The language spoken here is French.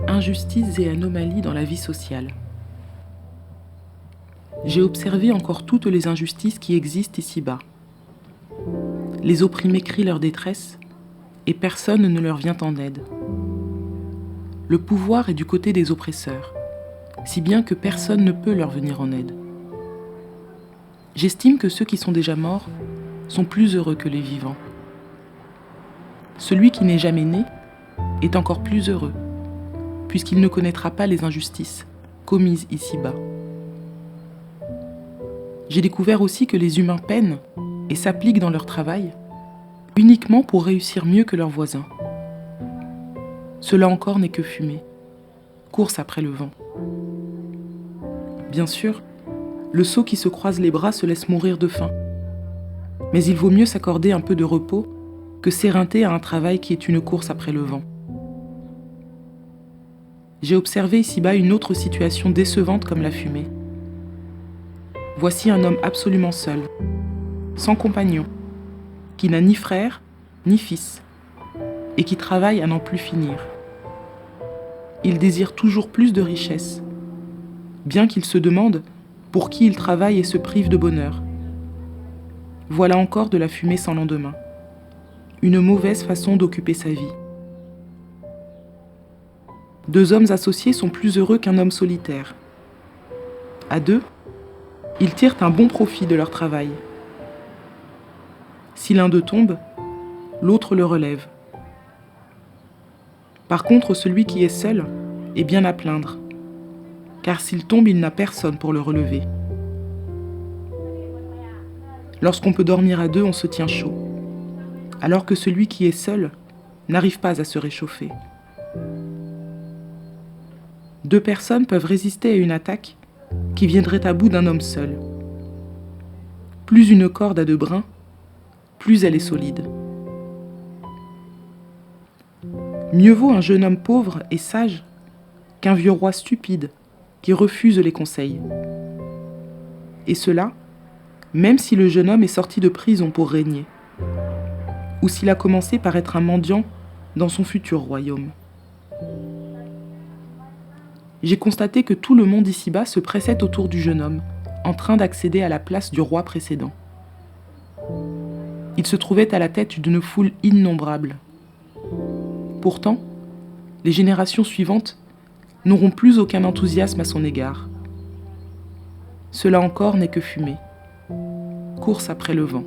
Injustices et anomalies dans la vie sociale. J'ai observé encore toutes les injustices qui existent ici-bas. Les opprimés crient leur détresse et personne ne leur vient en aide. Le pouvoir est du côté des oppresseurs, si bien que personne ne peut leur venir en aide. J'estime que ceux qui sont déjà morts sont plus heureux que les vivants. Celui qui n'est jamais né est encore plus heureux, puisqu'il ne connaîtra pas les injustices commises ici-bas. J'ai découvert aussi que les humains peinent et s'appliquent dans leur travail uniquement pour réussir mieux que leurs voisins. Cela encore n'est que fumée, course après le vent. Bien sûr, le sot qui se croise les bras se laisse mourir de faim. Mais il vaut mieux s'accorder un peu de repos que s'éreinter à un travail qui est une course après le vent. J'ai observé ici-bas une autre situation décevante comme la fumée. Voici un homme absolument seul, sans compagnon, qui n'a ni frère, ni fils, et qui travaille à n'en plus finir. Il désire toujours plus de richesse, bien qu'il se demande pour qui il travaille et se prive de bonheur. Voilà encore de la fumée sans lendemain, une mauvaise façon d'occuper sa vie. Deux hommes associés sont plus heureux qu'un homme solitaire. À deux, ils tirent un bon profit de leur travail. Si l'un d'eux tombe, l'autre le relève. Par contre, celui qui est seul est bien à plaindre, car s'il tombe, il n'a personne pour le relever. Lorsqu'on peut dormir à deux, on se tient chaud, alors que celui qui est seul n'arrive pas à se réchauffer. Deux personnes peuvent résister à une attaque qui viendrait à bout d'un homme seul. Plus une corde a de brins, plus elle est solide. Mieux vaut un jeune homme pauvre et sage qu'un vieux roi stupide qui refuse les conseils. Et cela, même si le jeune homme est sorti de prison pour régner, ou s'il a commencé par être un mendiant dans son futur royaume. J'ai constaté que tout le monde ici-bas se pressait autour du jeune homme, en train d'accéder à la place du roi précédent. Il se trouvait à la tête d'une foule innombrable. Pourtant, les générations suivantes n'auront plus aucun enthousiasme à son égard. Cela encore n'est que fumée, course après le vent.